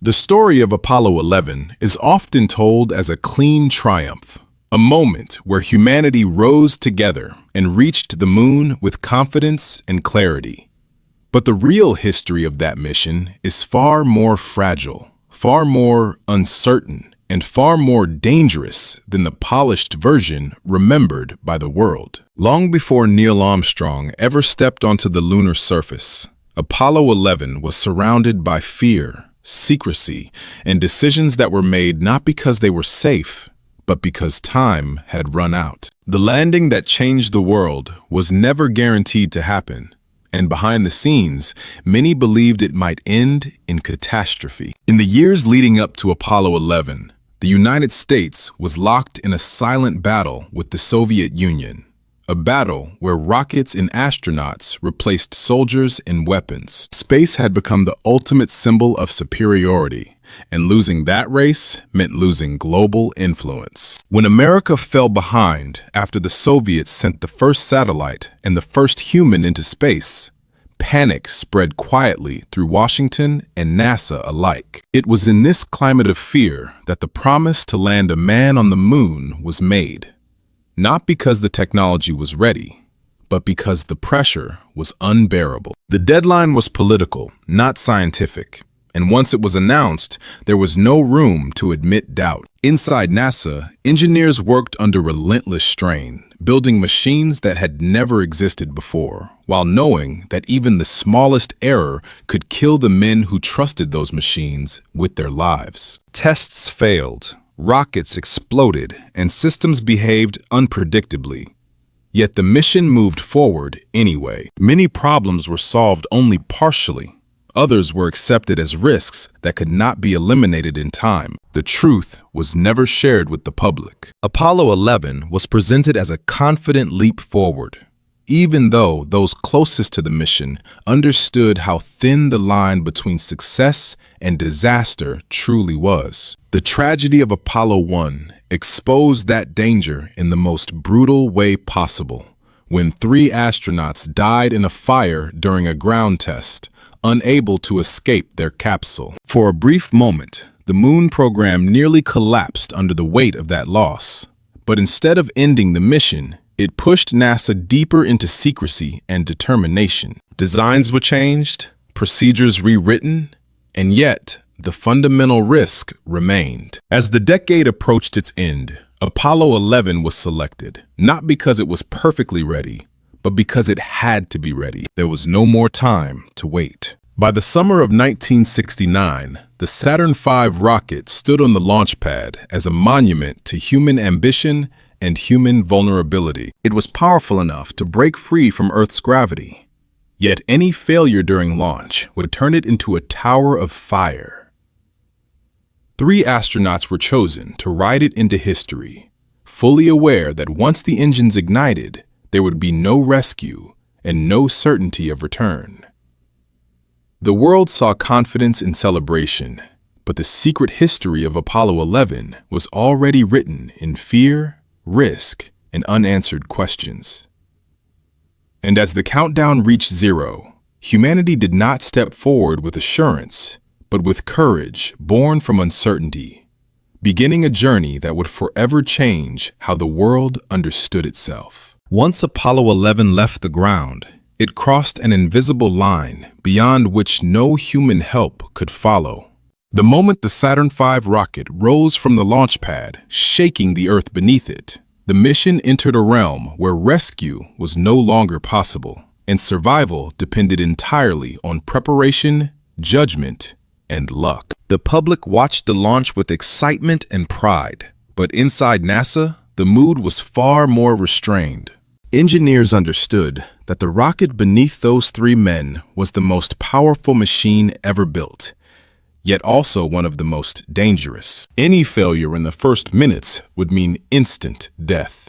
The story of Apollo 11 is often told as a clean triumph, a moment where humanity rose together and reached the moon with confidence and clarity. But the real history of that mission is far more fragile, far more uncertain, and far more dangerous than the polished version remembered by the world. Long before Neil Armstrong ever stepped onto the lunar surface, Apollo 11 was surrounded by fear, secrecy, and decisions that were made not because they were safe, but because time had run out. The landing that changed the world was never guaranteed to happen, and behind the scenes, many believed it might end in catastrophe. In the years leading up to Apollo 11, the United States was locked in a silent battle with the Soviet Union, a battle where rockets and astronauts replaced soldiers and weapons. Space had become the ultimate symbol of superiority, and losing that race meant losing global influence. When America fell behind after the Soviets sent the first satellite and the first human into space, panic spread quietly through Washington and NASA alike. It was in this climate of fear that the promise to land a man on the moon was made. Not because the technology was ready, but because the pressure was unbearable. The deadline was political, not scientific, and once it was announced, there was no room to admit doubt. Inside NASA, engineers worked under relentless strain, building machines that had never existed before, while knowing that even the smallest error could kill the men who trusted those machines with their lives. Tests failed. Rockets exploded, and systems behaved unpredictably. Yet the mission moved forward anyway. Many problems were solved only partially. Others were accepted as risks that could not be eliminated in time. The truth was never shared with the public. Apollo 11 was presented as a confident leap forward, even though those closest to the mission understood how thin the line between success and disaster truly was. The tragedy of Apollo 1 exposed that danger in the most brutal way possible, when 3 astronauts died in a fire during a ground test, unable to escape their capsule. For a brief moment, the moon program nearly collapsed under the weight of that loss. But instead of ending the mission, it pushed NASA deeper into secrecy and determination. Designs were changed, procedures rewritten, and yet the fundamental risk remained. As the decade approached its end, Apollo 11 was selected, not because it was perfectly ready, but because it had to be ready. There was no more time to wait. By the summer of 1969, the Saturn V rocket stood on the launch pad as a monument to human ambition and human vulnerability. It was powerful enough to break free from Earth's gravity. Yet any failure during launch would turn it into a tower of fire. 3 astronauts were chosen to ride it into history, fully aware that once the engines ignited, there would be no rescue and no certainty of return. The world saw confidence and celebration, but the secret history of Apollo 11 was already written in fear, risk, and unanswered questions. And as the countdown reached 0, humanity did not step forward with assurance, but with courage born from uncertainty, beginning a journey that would forever change how the world understood itself. Once Apollo 11 left the ground, it crossed an invisible line beyond which no human help could follow. The moment the Saturn V rocket rose from the launch pad, shaking the Earth beneath it, the mission entered a realm where rescue was no longer possible, and survival depended entirely on preparation, judgment, and luck. The public watched the launch with excitement and pride, but inside NASA, the mood was far more restrained. Engineers understood that the rocket beneath those 3 men was the most powerful machine ever built, yet also one of the most dangerous. Any failure in the first minutes would mean instant death.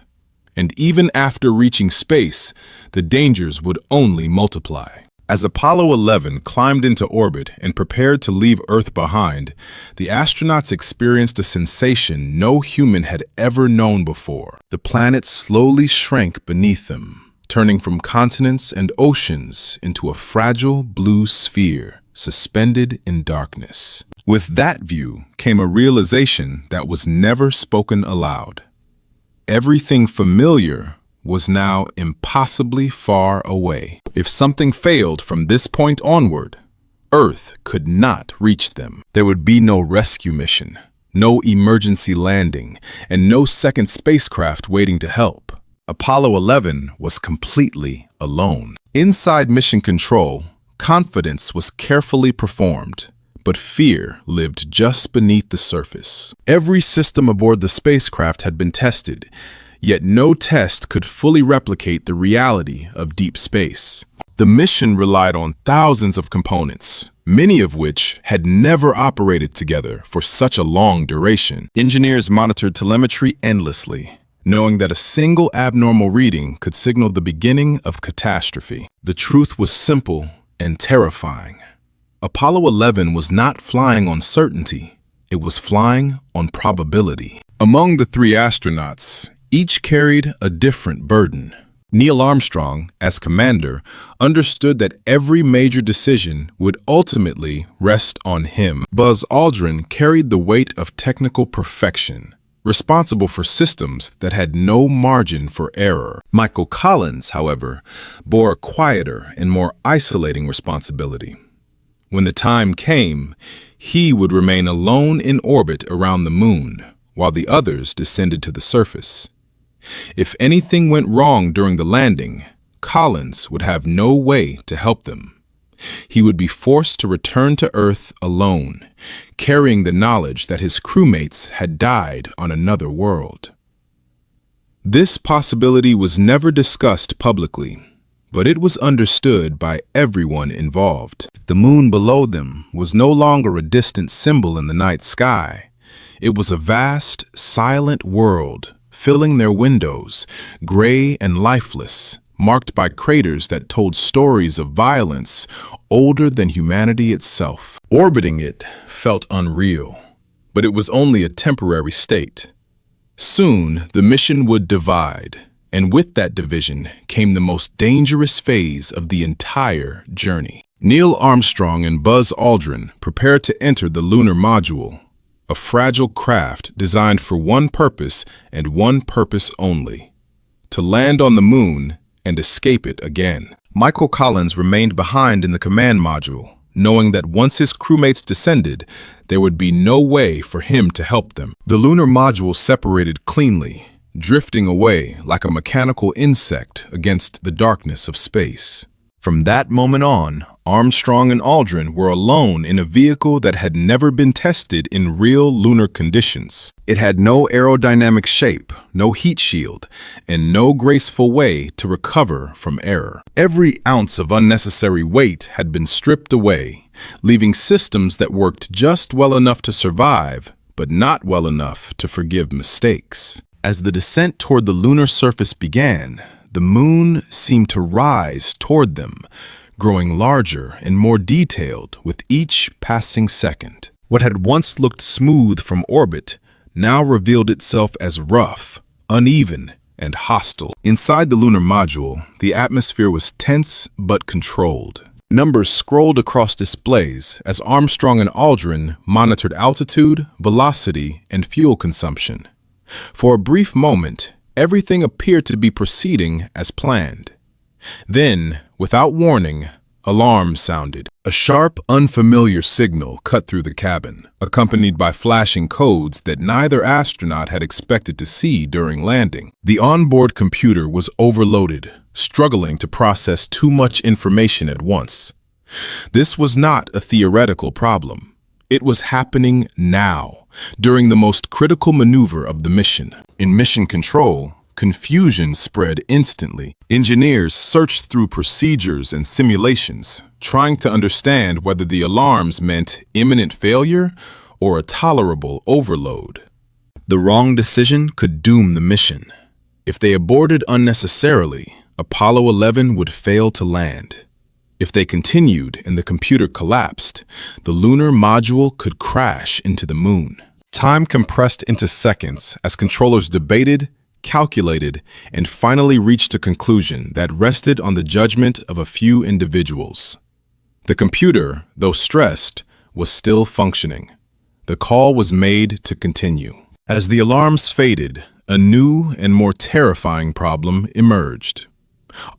And even after reaching space, the dangers would only multiply. As Apollo 11 climbed into orbit and prepared to leave Earth behind, the astronauts experienced a sensation no human had ever known before. The planet slowly shrank beneath them, turning from continents and oceans into a fragile blue sphere. suspended in darkness. With that view came a realization that was never spoken aloud. Everything familiar was now impossibly far away. If something failed from this point onward, Earth could not reach them. There would be no rescue mission, no emergency landing, and no second spacecraft waiting to help. Apollo 11 was completely alone. Inside Mission Control, confidence was carefully performed, but fear lived just beneath the surface. Every system aboard the spacecraft had been tested, yet no test could fully replicate the reality of deep space. The mission relied on thousands of components, many of which had never operated together for such a long duration. Engineers monitored telemetry endlessly, knowing that a single abnormal reading could signal the beginning of catastrophe. The truth was simple and terrifying. Apollo 11 was not flying on certainty, it was flying on probability. Among the three astronauts, each carried a different burden. Neil Armstrong, as commander, understood that every major decision would ultimately rest on him. Buzz Aldrin carried the weight of technical perfection, responsible for systems that had no margin for error. Michael Collins, however, bore a quieter and more isolating responsibility. When the time came, he would remain alone in orbit around the moon, while the others descended to the surface. If anything went wrong during the landing, Collins would have no way to help them. He would be forced to return to Earth alone, carrying the knowledge that his crewmates had died on another world. This possibility was never discussed publicly, but it was understood by everyone involved. The moon below them was no longer a distant symbol in the night sky. It was a vast, silent world, filling their windows, gray and lifeless, marked by craters that told stories of violence older than humanity itself. Orbiting it felt unreal, but it was only a temporary state. Soon, the mission would divide, and with that division came the most dangerous phase of the entire journey. Neil Armstrong and Buzz Aldrin prepared to enter the lunar module, a fragile craft designed for one purpose and one purpose only: to land on the moon and escape it again. Michael Collins remained behind in the command module, knowing that once his crewmates descended, there would be no way for him to help them. The lunar module separated cleanly, drifting away like a mechanical insect against the darkness of space. From that moment on, Armstrong and Aldrin were alone in a vehicle that had never been tested in real lunar conditions. It had no aerodynamic shape, no heat shield, and no graceful way to recover from error. Every ounce of unnecessary weight had been stripped away, leaving systems that worked just well enough to survive, but not well enough to forgive mistakes. As the descent toward the lunar surface began, the moon seemed to rise toward them, growing larger and more detailed with each passing second. What had once looked smooth from orbit now revealed itself as rough, uneven, and hostile. Inside the lunar module, the atmosphere was tense but controlled. Numbers scrolled across displays as Armstrong and Aldrin monitored altitude, velocity, and fuel consumption. For a brief moment, everything appeared to be proceeding as planned. Then, without warning, alarms sounded. A sharp, unfamiliar signal cut through the cabin, accompanied by flashing codes that neither astronaut had expected to see during landing. The onboard computer was overloaded, struggling to process too much information at once. This was not a theoretical problem. It was happening now, during the most critical maneuver of the mission. In mission control, confusion spread instantly. Engineers searched through procedures and simulations, trying to understand whether the alarms meant imminent failure or a tolerable overload. The wrong decision could doom the mission. If they aborted unnecessarily, Apollo 11 would fail to land. If they continued and the computer collapsed, the lunar module could crash into the moon. Time compressed into seconds as controllers debated, calculated, and finally reached a conclusion that rested on the judgment of a few individuals. The computer, though stressed, was still functioning. The call was made to continue. As the alarms faded, a new and more terrifying problem emerged.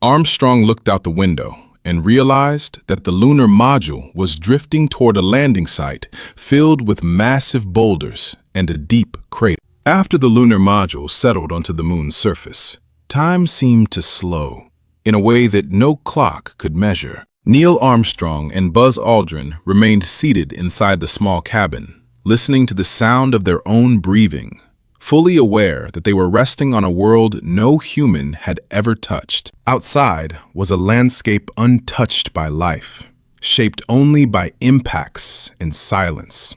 Armstrong looked out the window and realized that the lunar module was drifting toward a landing site filled with massive boulders and a deep crater. After the lunar module settled onto the moon's surface, time seemed to slow in a way that no clock could measure. Neil Armstrong and Buzz Aldrin remained seated inside the small cabin, listening to the sound of their own breathing, fully aware that they were resting on a world no human had ever touched. Outside was a landscape untouched by life, shaped only by impacts and silence.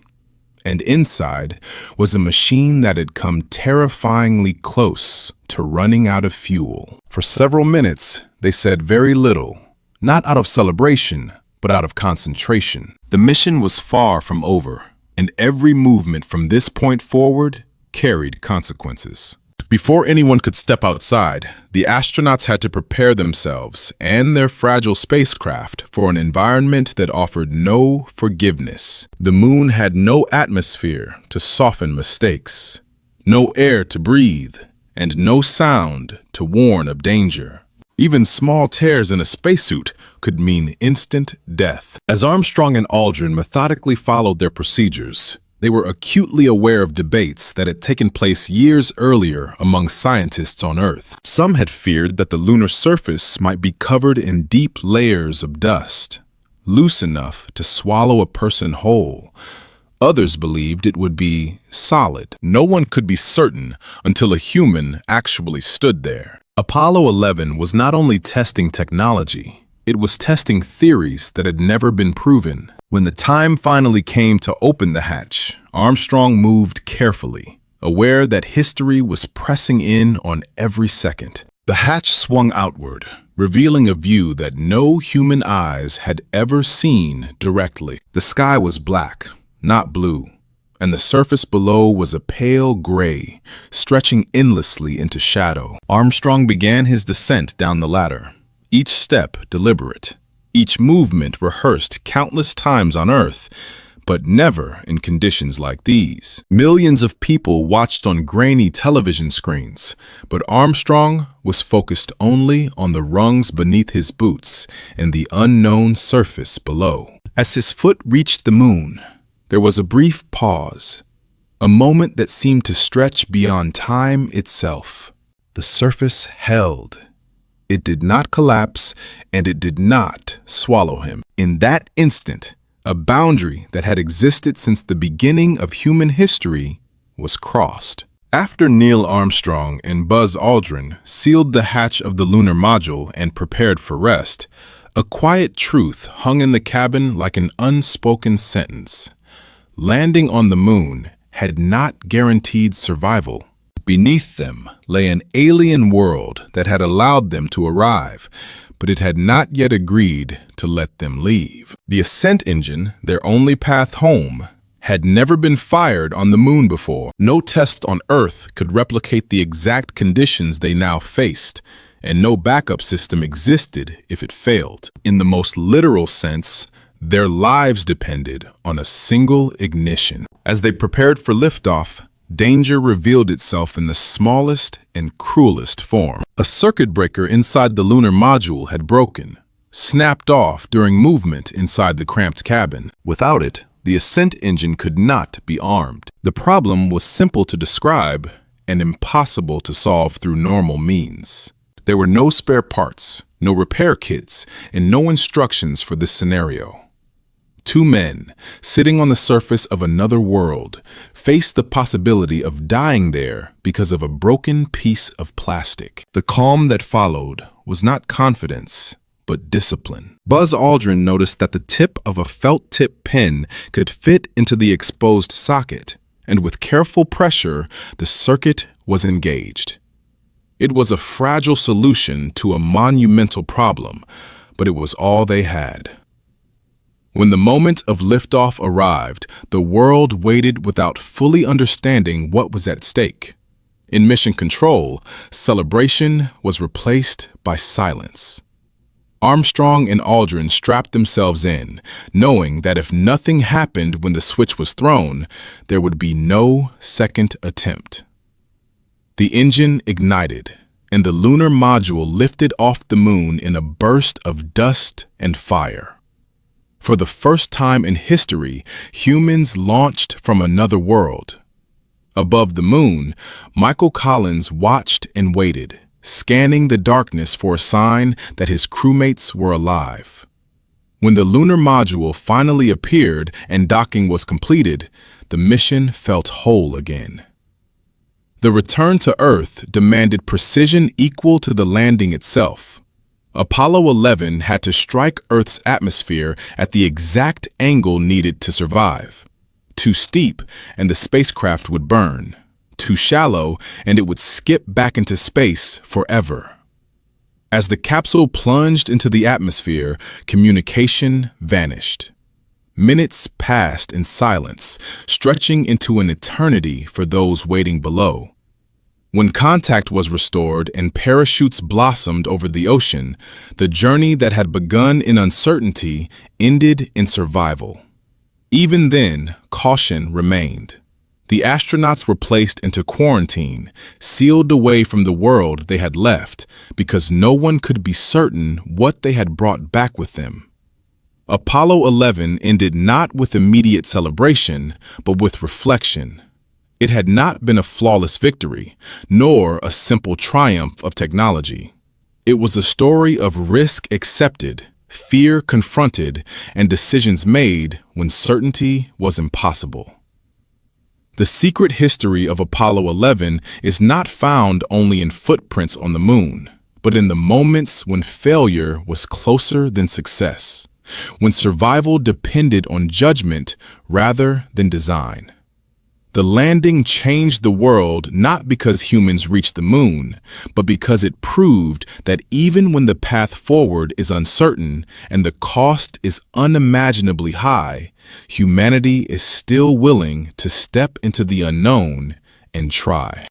And inside was a machine that had come terrifyingly close to running out of fuel. For several minutes, they said very little, not out of celebration, but out of concentration. The mission was far from over, and every movement from this point forward carried consequences. Before anyone could step outside, the astronauts had to prepare themselves and their fragile spacecraft for an environment that offered no forgiveness. The moon had no atmosphere to soften mistakes, no air to breathe, and no sound to warn of danger. Even small tears in a spacesuit could mean instant death. As Armstrong and Aldrin methodically followed their procedures, they were acutely aware of debates that had taken place years earlier among scientists on Earth. Some had feared that the lunar surface might be covered in deep layers of dust, loose enough to swallow a person whole. Others believed it would be solid. No one could be certain until a human actually stood there. Apollo 11 was not only testing technology, it was testing theories that had never been proven. When the time finally came to open the hatch, Armstrong moved carefully, aware that history was pressing in on every second. The hatch swung outward, revealing a view that no human eyes had ever seen directly. The sky was black, not blue, and the surface below was a pale gray, stretching endlessly into shadow. Armstrong began his descent down the ladder, each step deliberate, each movement rehearsed countless times on Earth, but never in conditions like these. Millions of people watched on grainy television screens, but Armstrong was focused only on the rungs beneath his boots and the unknown surface below. As his foot reached the moon, there was a brief pause, a moment that seemed to stretch beyond time itself. The surface held. It did not collapse, and it did not swallow him. In that instant, a boundary that had existed since the beginning of human history was crossed. After Neil Armstrong and Buzz Aldrin sealed the hatch of the lunar module and prepared for rest, a quiet truth hung in the cabin like an unspoken sentence. Landing on the moon had not guaranteed survival. Beneath them lay an alien world that had allowed them to arrive, but it had not yet agreed to let them leave. The ascent engine, their only path home, had never been fired on the moon before. No test on Earth could replicate the exact conditions they now faced, and no backup system existed if it failed. In the most literal sense, their lives depended on a single ignition. As they prepared for liftoff, danger revealed itself in the smallest and cruelest form. A circuit breaker inside the lunar module had broken, snapped off during movement inside the cramped cabin. Without it, the ascent engine could not be armed. The problem was simple to describe and impossible to solve through normal means. There were no spare parts, no repair kits, and no instructions for this scenario. Two men, sitting on the surface of another world, faced the possibility of dying there because of a broken piece of plastic. The calm that followed was not confidence, but discipline. Buzz Aldrin noticed that the tip of a felt-tip pen could fit into the exposed socket, and with careful pressure, the circuit was engaged. It was a fragile solution to a monumental problem, but it was all they had. When the moment of liftoff arrived, the world waited without fully understanding what was at stake. In mission control, celebration was replaced by silence. Armstrong and Aldrin strapped themselves in, knowing that if nothing happened when the switch was thrown, there would be no second attempt. The engine ignited, and the lunar module lifted off the moon in a burst of dust and fire. For the first time in history, humans launched from another world. Above the moon, Michael Collins watched and waited, scanning the darkness for a sign that his crewmates were alive. When the lunar module finally appeared and docking was completed, the mission felt whole again. The return to Earth demanded precision equal to the landing itself. Apollo 11 had to strike Earth's atmosphere at the exact angle needed to survive. Too steep, and the spacecraft would burn. Too shallow, and it would skip back into space forever. As the capsule plunged into the atmosphere, communication vanished. Minutes passed in silence, stretching into an eternity for those waiting below. When contact was restored and parachutes blossomed over the ocean, the journey that had begun in uncertainty ended in survival. Even then, caution remained. The astronauts were placed into quarantine, sealed away from the world they had left, because no one could be certain what they had brought back with them. Apollo 11 ended not with immediate celebration, but with reflection. It had not been a flawless victory, nor a simple triumph of technology. It was a story of risk accepted, fear confronted, and decisions made when certainty was impossible. The secret history of Apollo 11 is not found only in footprints on the moon, but in the moments when failure was closer than success, when survival depended on judgment rather than design. The landing changed the world not because humans reached the moon, but because it proved that even when the path forward is uncertain and the cost is unimaginably high, humanity is still willing to step into the unknown and try.